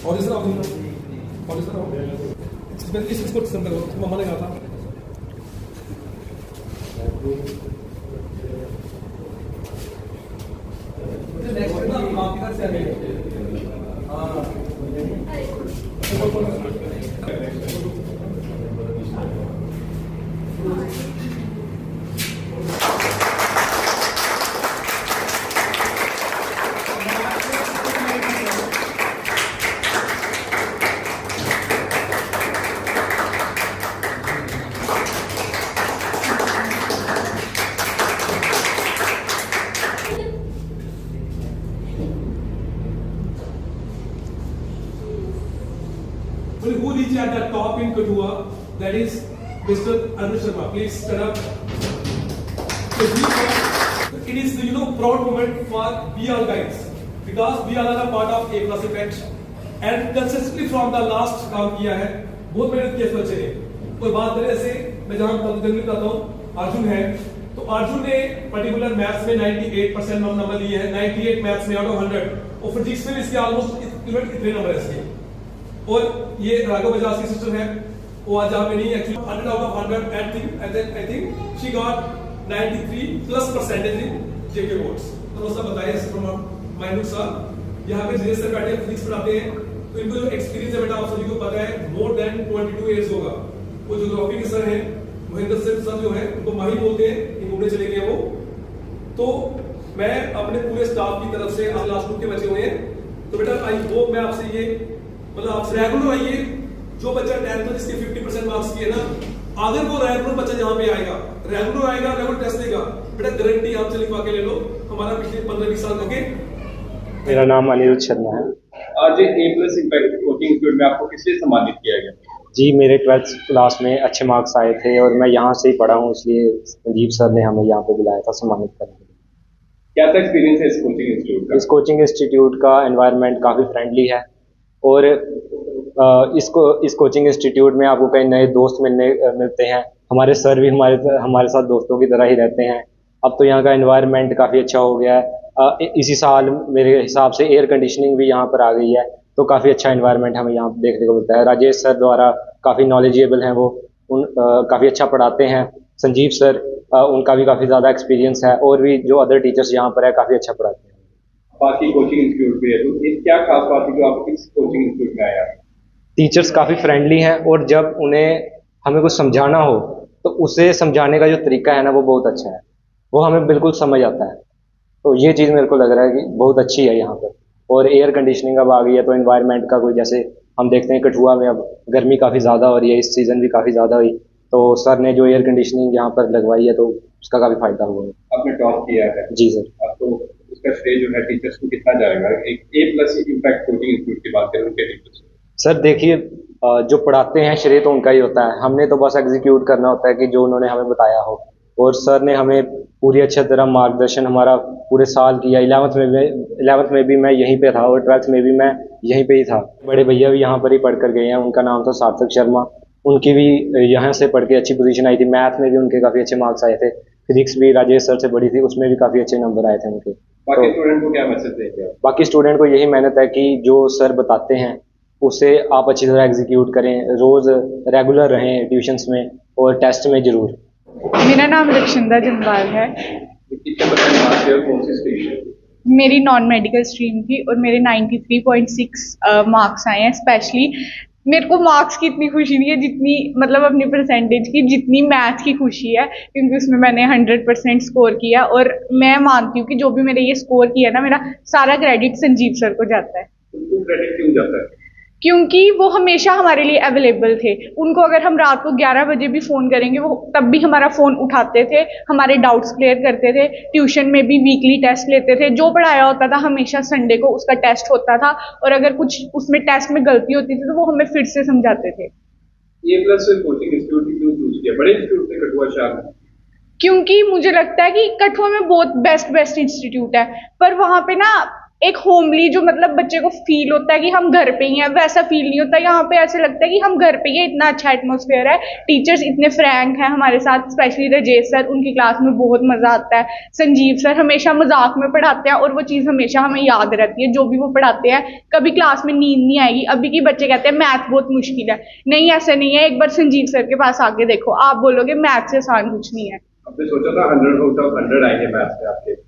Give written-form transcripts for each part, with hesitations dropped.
और इस तरह और इस तरह इसको मम्मा ने कहा था। Who reached at the top in Kathua? That is Mr. Arun Sharma. Please stand up. So it is proud moment for we all guys because we all are a part of A+ event and consistently from the last काम किया है, बहुत मेहनत किया इस बच्चे ने। और बात करें ऐसे मैं जहाँ तक आता हूँ अर्जुन है, तो अर्जुन ने पर्टिकुलर मैथ्स में 98% नंबर लिए हैं, 98 मैथ्स में आउट ऑफ 100 और फिजिक्स में इसके ऑलमोस्ट इतने नंबर है इसके। और ये राघव बजाज की सिस्टर है, वो आज यहाँ पे नहीं actually 100 out of 100 I think she got 93+% in JK boards. तो उसका बताया फ्रॉम माइनूट सर, यहाँ पे जीएस सर बैठे फिजिक्स पढ़ाते हैं, तो इनको जो एक्सपीरियंस है बेटा आप सभी को पता है मोर देन 22 इयर्स होगा। वो ज्योग्राफी के सर हैं महेंद्र सर जो है उनको माही बोलते हैं, घूमने चले गए वो। तो मैं अपने पूरे स्टाफ की तरफ से आज लास्ट ग्रुप के बचे हुए हैं, तो बेटा आई होप मैं आपसे ये मतलब आपसे रेगुलर आइए, जो बच्चा 10th में जिसके 50% मार्क्स किए ना, अगर वो रेगुलर बच्चा जहां पे आएगा रेगुलर टेस्ट देगा बेटा, गारंटी आपसे लिखवा के ले लो। हमारा पिछले 15-20 साल हो गए। मेरा नाम अनिरुद्ध शर्मा है। आज A+ इम्पैक्ट कोचिंग इंस्टीट्यूट में आपको किस लिए सम्मानित किया गया? जी मेरे 12th क्लास में अच्छे मार्क्स आए थे और मैं यहाँ से ही पढ़ा हूँ, इसलिए संजीव सर ने हमें यहाँ पे बुलाया था सम्मानित करने के लिए। क्या था एक्सपीरियंस है इस कोचिंग इंस्टीट्यूट का? इस कोचिंग इंस्टीट्यूट का एनवायरनमेंट काफ़ी फ्रेंडली है और इस कोचिंग इंस्टीट्यूट में आपको कई नए दोस्त मिलते हैं। हमारे सर भी हमारे साथ दोस्तों की तरह ही रहते हैं। अब तो यहाँ का एनवायरनमेंट काफ़ी अच्छा हो गया है। इसी साल मेरे हिसाब से एयर कंडीशनिंग भी यहाँ पर आ गई है, तो काफ़ी अच्छा एनवायरनमेंट हमें यहाँ देखने को मिलता है। राजेश सर द्वारा काफ़ी नॉलेजेबल हैं वो, काफ़ी अच्छा पढ़ाते हैं। संजीव सर उनका भी काफ़ी ज़्यादा एक्सपीरियंस है और भी जो अदर टीचर्स यहाँ पर है काफ़ी अच्छा पढ़ाते हैं। बाकी कोचिंग इंस्टीट्यूट भी है, तो क्या खास बात है जो आप इस कोचिंग इंस्टीट्यूट में आया? टीचर्स काफ़ी फ्रेंडली हैं और जब उन्हें हमें कुछ समझाना हो तो उसे समझाने का जो तरीका है ना वो बहुत अच्छा है, वो हमें बिल्कुल समझ आता है। तो ये चीज़ मेरे को लग रहा है कि बहुत अच्छी है यहाँ पर। और एयर कंडीशनिंग अब आ गई है तो एनवायरनमेंट का कोई, जैसे हम देखते हैं कठुआ में अब गर्मी काफ़ी ज़्यादा हो रही है, इस सीज़न भी काफ़ी ज़्यादा हुई, तो सर ने जो एयर कंडीशनिंग यहाँ पर लगवाई है तो उसका काफ़ी फ़ायदा हुआ है। आपने टॉप किया है? जी सर। तो उसका श्रेय जो है टीचर्स को कितना जाएगा? एक A+ इम्पैक्ट कोचिंग इंस्टीट्यूट की बात करें उनके टीचर्स। सर देखिए, जो पढ़ाते हैं श्रेय तो उनका ही होता है, हमने तो बस एग्जीक्यूट करना होता है कि जो उन्होंने हमें बताया हो। और सर ने हमें पूरी अच्छी तरह मार्गदर्शन हमारा पूरे साल किया। 11th में भी मैं यहीं पे था और 12th में भी मैं यहीं पे ही था। बड़े भैया भी यहाँ पर ही पढ़ कर गए हैं, उनका नाम था सार्थक शर्मा, उनकी भी यहाँ से पढ़ के अच्छी पोजीशन आई थी। मैथ में भी उनके काफ़ी अच्छे मार्क्स आए थे, फिजिक्स भी राजेश सर से बड़ी थी, उसमें भी काफ़ी अच्छे नंबर आए थे उनके। बाकी स्टूडेंट को क्या मैसेज देंगे? बाकी स्टूडेंट को यही मेहनत है कि जो सर बताते हैं उसे आप अच्छी तरह एग्जीक्यूट करें, रोज़ रेगुलर रहें ट्यूशन्स में और टेस्ट में ज़रूर। मेरा नाम रक्षिंदा जंबाल है। मेरी नॉन मेडिकल स्ट्रीम थी और मेरे 93.6 मार्क्स आए हैं। स्पेशली मेरे को मार्क्स की इतनी खुशी नहीं है जितनी मतलब अपनी परसेंटेज की, जितनी मैथ की खुशी है, क्योंकि उसमें मैंने 100% स्कोर किया। और मैं मानती हूँ कि जो भी मैंने ये स्कोर किया ना, मेरा सारा क्रेडिट संजीव सर को जाता है। तो क्रेडिट क्यों जाता है? क्योंकि वो हमेशा हमारे लिए अवेलेबल थे। उनको अगर हम रात को 11 बजे भी फ़ोन करेंगे वो तब भी हमारा फ़ोन उठाते थे, हमारे डाउट्स क्लियर करते थे। ट्यूशन में भी वीकली टेस्ट लेते थे, जो पढ़ाया होता था हमेशा संडे को उसका टेस्ट होता था, और अगर कुछ उसमें टेस्ट में गलती होती थी तो वो हमें फिर से समझाते थे। A+ कोचिंग इंस्टीट्यूट क्यों चूज किया? बड़े इंस्टीट्यूट थे कठुआ शहर में। क्योंकि मुझे लगता है कि कठुआ में बहुत बेस्ट इंस्टीट्यूट है, पर वहाँ पे ना एक होमली जो मतलब बच्चे को फील होता है कि हम घर पे ही हैं, वैसा फील नहीं होता। यहाँ पे ऐसे लगता है कि हम घर पे ही हैं, इतना अच्छा एटमोसफेयर है, टीचर्स इतने फ्रैंक हैं हमारे साथ, स्पेशली राजेश सर, उनकी क्लास में बहुत मजा आता है। संजीव सर हमेशा मजाक में पढ़ाते हैं और वो चीज़ हमेशा हमें याद रहती है, जो भी वो पढ़ाते हैं। कभी क्लास में नींद नहीं आएगी। अभी के बच्चे कहते हैं मैथ बहुत मुश्किल है, नहीं ऐसा नहीं है, एक बार संजीव सर के पास आके देखो, आप बोलोगे मैथ से आसान कुछ नहीं है। आपने सोचा था 100 आउट ऑफ 100 आएंगे मैथ्स में आपके?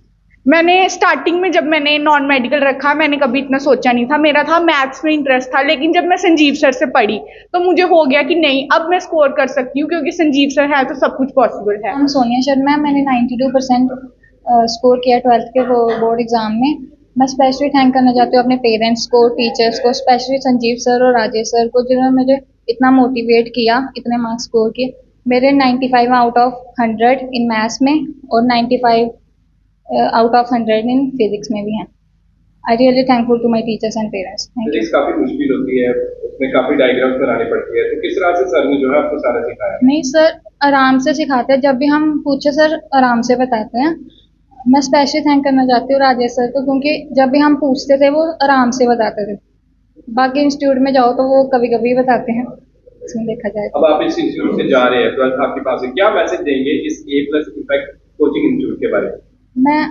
मैंने स्टार्टिंग में जब मैंने नॉन मेडिकल रखा, मैंने कभी इतना सोचा नहीं था, मेरा था मैथ्स में इंटरेस्ट था, लेकिन जब मैं संजीव सर से पढ़ी तो मुझे हो गया कि नहीं, अब मैं स्कोर कर सकती हूँ, क्योंकि संजीव सर है तो सब कुछ पॉसिबल है। नाम सोनिया शर्मा, मैंने 92% स्कोर किया 12th के बोर्ड एग्जाम में। मैं स्पेशली थैंक करना चाहती हूँ अपने पेरेंट्स को, टीचर्स को, स्पेशली संजीव सर और राजेश सर को, जिन्होंने मुझे इतना मोटिवेट किया, इतने मार्क्स स्कोर किए। मेरे 95 आउट ऑफ 100 इन मैथ्स में और 95 आउट ऑफ 100 इन फिजिक्स में भी हैं। I really thankful to my teachers and parents. Thank you. Physics काफी मुश्किल होती है, उसमें काफी डायग्राम्स बनानी पड़ती है, तो किस तरह से सर ने जो है आपको सारा सिखाया? नहीं सर, आराम से सिखाते हैं, जब भी हम पूछे सर आराम से बताते हैं। मैं स्पेशली थैंक करना चाहती हूँ राजेश सर को, क्योंकि जब भी हम पूछते थे वो आराम से बताते थे। बाकी इंस्टीट्यूट में जाओ तो वो कभी कभी बताते हैं, इसमें देखा जाए तो। अब आप इस इंस्टीट्यूट से जा रहे हैं, 12th आपके पास है, क्या मैसेज देंगे इस A+ इम्पैक्ट कोचिंग इंस्टीट्यूट के बारे में? मैं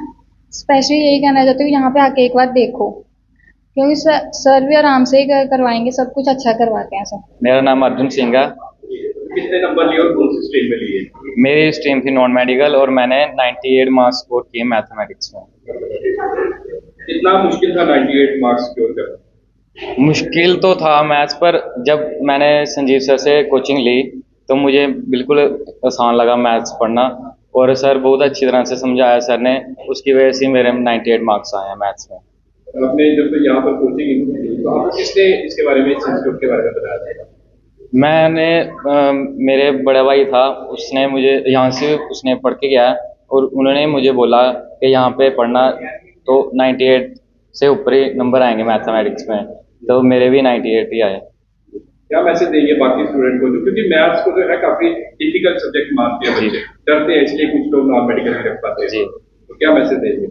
स्पेशली यही कहना चाहती हूँ, यहाँ पे आके एक बार देखो, क्योंकि सर भी आराम से ही करवाएंगे, सब कुछ अच्छा करवाते हैं सर। मेरा नाम अर्जुन सिंह है। कितने नंबर लिए और कौन सी स्ट्रीम में लिए? मेरी स्ट्रीम थी नॉन मेडिकल और मैंने 98 मार्क्स स्कोर किए मैथमेटिक्स में। कितना मुश्किल था 98 मार्क्स स्कोर करना? मुश्किल तो था मैथ्स, पर जब मैंने संजीव सर से कोचिंग ली तो मुझे बिल्कुल आसान लगा मैथ्स पढ़ना, और सर बहुत अच्छी तरह से समझाया सर ने, उसकी वजह से मेरे 98 मार्क्स आए हैं मैथ्स में। आपने जब तो यहाँ पर कोचिंग ली तो आपको किसने इसके बारे में, इस इंस्टीट्यूट के बारे में बताया था? मैंने मेरे बड़ा भाई था, उसने मुझे यहाँ से उसने पढ़ के गया और उन्होंने मुझे बोला कि यहाँ पे पढ़ना तो 98 से ऊपर ही नंबर आएंगे मैथमेटिक्स में, तो मेरे भी 98 ही आए। क्या मैसेज देंगे बाकी स्टूडेंट को, क्योंकि मैथ्स को जो है काफी डिफिकल्ट सब्जेक्ट मानते हैं बच्चे, डरते हैं, इसलिए कुछ लोग नॉन मेडिकल में रख पाते हैं, जी। तो क्या मैसेज देंगे?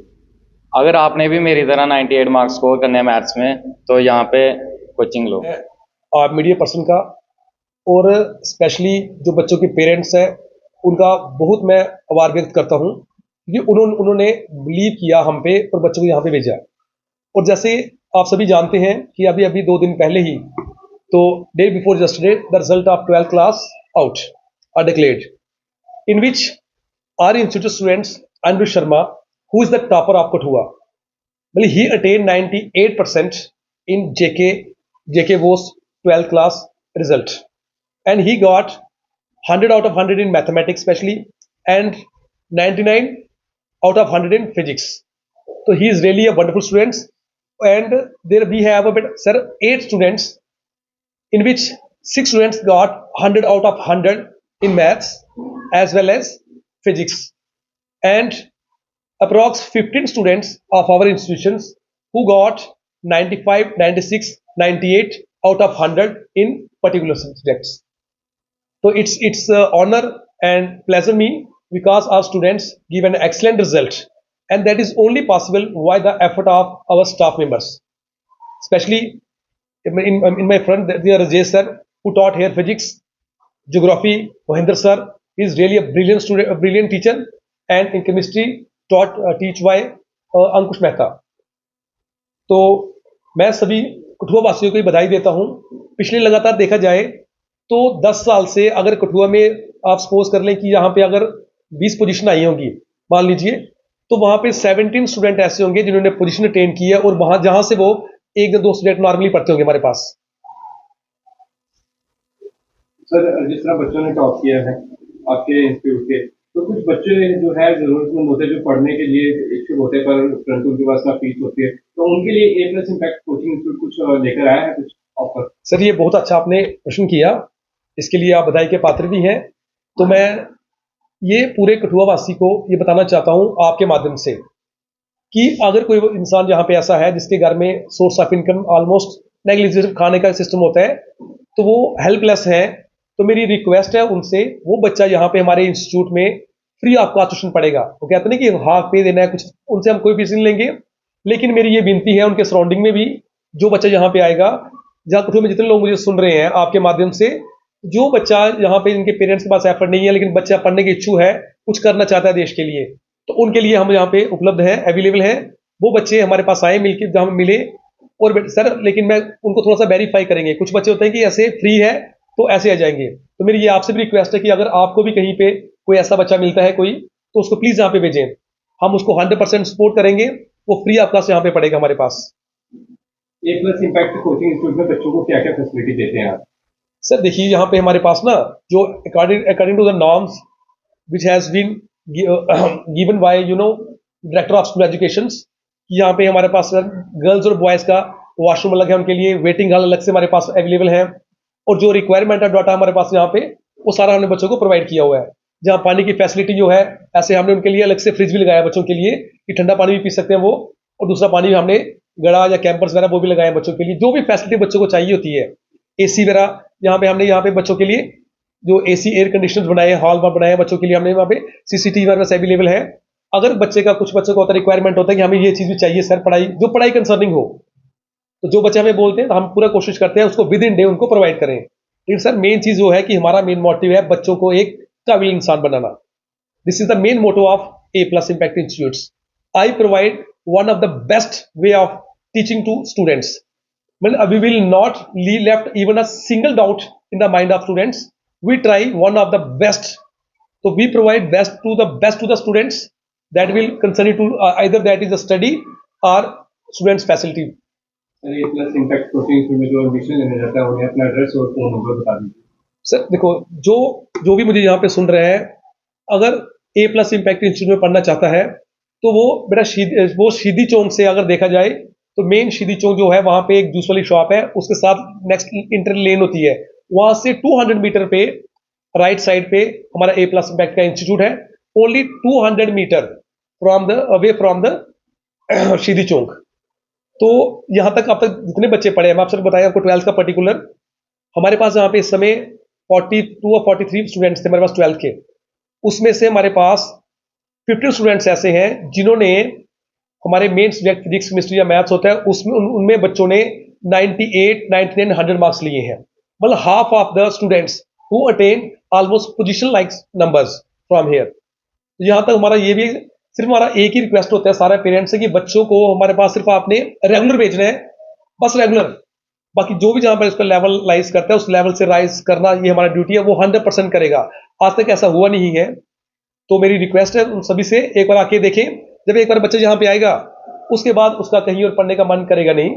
अगर आपने भी मेरी तरह 98 मार्क्स स्कोर करने हैं मैथ्स में तो यहाँ पे कोचिंग लो। आप मीडिया पर्सन का और स्पेशली जो बच्चों के पेरेंट्स हैं उनका बहुत मैं आभार व्यक्त करता हूँ, क्योंकि उन्होंने बिलीव किया हम पे और बच्चों को यहाँ पे भेजा। और जैसे आप सभी जानते हैं कि अभी अभी 2 दिन पहले ही, तो day before yesterday, the result of 12th class out are declared, in which are institute students Anirudh Sharma, who is the topper of Kathua. Well, he attained 98% in JK Vo's 12th class result, and he got 100 out of 100 in mathematics especially, and 99 out of 100 in physics. So he is really a wonderful student, and there we have about 8 students, in which 6 students got 100 out of 100 in maths as well as physics, and approx 15 students of our institutions who got 95, 96, 98 out of 100 in particular subjects. So it's honor and pleasure me, because our students give an excellent result, and that is only possible by the effort of our staff members, especially in my front there is Rajesh sir, who taught here physics, geography. Mohinder sir is really a brilliant student, a brilliant teacher, and in chemistry teach by अंकुश मेहता। तो मैं सभी कठुआ वासियों को बधाई देता हूं। पिछले लगातार देखा जाए तो 10 साल से अगर कठुआ में आप सपोज कर लें कि यहाँ पे अगर 20 पोजीशन आई होंगी मान लीजिए, तो वहां पे 17 स्टूडेंट ऐसे होंगे जिन्होंने पोजीशन अटेन की है, और वहां जहां से वो 1 या 2 स्टूडेंट नॉर्मली पढ़ते होंगे हमारे पास। सर, जिस तरह बच्चों ने टॉप किया है आपके इंस्टीट्यूट के, तो कुछ बच्चे जो है जरूरतमंद होते हैं, जो पढ़ने के लिए इच्छुक होते हैं पर परंतु उनके पास ना फीस होती है, तो उनके लिए A+ इम्पैक्ट कोचिंग इंस्टीट्यूट कुछ लेकर आया है, कुछ ऑफर? सर, ये बहुत अच्छा आपने प्रश्न किया, इसके लिए आप बधाई के पात्र भी हैं। तो मैं ये पूरे कठुआ वासी को ये बताना चाहता हूँ आपके माध्यम से कि अगर कोई इंसान यहाँ पे ऐसा है जिसके घर में source of income almost negligible खाने का सिस्टम होता है, तो वो हेल्पलेस है, तो मेरी रिक्वेस्ट है उनसे, वो बच्चा यहाँ पे हमारे इंस्टीट्यूट में फ्री ऑफ कॉस्ट ट्यूशन पढ़ेगा। वो कहते हैं कि हाफ पे देना है कुछ, उनसे हम कोई फीस नहीं लेंगे, लेकिन मेरी ये विनती है उनके सराउंडिंग में भी, जो बच्चा यहाँ पे आएगा, जहाँ कठुआ में जितने लोग मुझे सुन रहे हैं आपके माध्यम से, जो बच्चा यहाँ पे इनके पेरेंट्स के पास एफर्ट नहीं है लेकिन बच्चा पढ़ने के इच्छुक है, कुछ करना चाहता है देश के लिए, तो उनके लिए हम यहाँ पे उपलब्ध हैं, अवेलेबल हैं। वो बच्चे हमारे पास आए, मिलके जहाँ मिले। और सर लेकिन मैं उनको थोड़ा सा वेरीफाई करेंगे, कुछ बच्चे होते हैं कि ऐसे फ्री है तो ऐसे आ जाएंगे। तो मेरी ये आपसे भी रिक्वेस्ट है कि अगर आपको भी कहीं पे कोई ऐसा बच्चा मिलता है कोई, तो उसको प्लीज यहाँ पे भेजें, हम उसको 100% सपोर्ट करेंगे। वो फ्री ऑफ कॉस्ट यहाँ पे पड़ेगा हमारे पास। A+ इम्पैक्ट कोचिंग इंस्टीट्यूट में बच्चों को क्या क्या फैसिलिटी देते हैं आप? सर देखिए यहाँ पे हमारे पास ना, जो according to the norms which has been given by director of school education, यहाँ पे हमारे पास गर्ल्स और बॉयज का वॉशरूम अलग है, उनके लिए वेटिंग हॉल अलग से हमारे पास अवेलेबल है, और जो रिक्वायरमेंट है डाटा हमारे पास यहाँ पे वो सारा हमने बच्चों को प्रोवाइड किया हुआ है। जहाँ पानी की फैसिलिटी जो है, ऐसे हमने उनके लिए अलग से फ्रिज भी लगाया बच्चों के लिए कि ठंडा पानी भी पी सकते हैं वो, और दूसरा पानी भी हमने गड़ा या कैंपर्स वगैरह वो भी लगाए बच्चों के लिए, जो भी फैसिलिटी बच्चों को चाहिए होती है। AC वगैरह यहाँ पे हमने यहाँ पे बच्चों के लिए जो AC एयर कंडीशनर बनाए, हॉल बनाए बच्चों के लिए, हमने वहाँ पे CCTV वगैरह अवेलेबल है। अगर बच्चे का, कुछ बच्चों का होता है रिक्वायरमेंट होता है कि हमें ये चीज़ भी चाहिए सर, जो पढ़ाई कंसर्निंग हो, तो जो बच्चे हमें बोलते हैं तो हम पूरा कोशिश करते हैं उसको विद इन डे उनको प्रोवाइड करें। लेकिन सर मेन चीज़ वो है कि हमारा मेन मोटिव है बच्चों को एक काबिल इंसान बनाना। This is the main motto of A+ impact institutes. I provide one of the best way of teaching to students. We will not leave left even a single doubt in the mind of students. We try one of the best. So we provide best to the students that will concern to either that is a study or students facility. A+ impact coaching institute में जो admission लेने जाता है उन्हें अपना address और phone number बता दीजिए। सर देखो, जो भी मुझे यहाँ पे सुन रहे हैं, अगर A+ इम्पैक्ट इंस्टीट्यूट में पढ़ना चाहता है तो वो सीधी चौक से अगर देखा जाए तो मेन सीधी चौक जो है वहां पे एक जूस वाली शॉप है, उसके साथ नेक्स्ट इंटर लेन होती है, वहां से 200 मीटर पे राइट साइड पे हमारा A+ इम्पैक्ट का इंस्टीट्यूट है। Only 200 metre away from the Sidhi Chowk. तो यहाँ तक अब तक जितने बच्चे पढ़े हैं, मैं आपसे बताया आपको 12th का पर्टिकुलर, हमारे पास यहाँ पे इस समय 42 और 43 स्टूडेंट्स थे हमारे पास 12th के। उसमें से हमारे पास 50 स्टूडेंट्स ऐसे हैं जिन्होंने हमारे मेन सब्जेक्ट फिजिक्स, केमिस्ट्री या मैथ्स होता है उसमें उनमें बच्चों ने 98, 99, 100 मार्क्स लिए हैं। मतलब half of the students who attain almost position like numbers from here. यहाँ तक हमारा ये भी सिर्फ हमारा एक ही रिक्वेस्ट होता है सारे पेरेंट्स से कि बच्चों को हमारे पास सिर्फ आपने रेगुलर भेजना है, बस रेगुलर। बाकी जो भी जहाँ पर इसका लेवल राइज करता है उस लेवल से राइज करना ये हमारा ड्यूटी है, वो 100% करेगा। आज तक ऐसा हुआ नहीं है। तो मेरी रिक्वेस्ट है उन सभी से, एक बार आके देखें। जब एक बार बच्चा यहाँ पे आएगा उसके बाद उसका कहीं और पढ़ने का मन करेगा नहीं।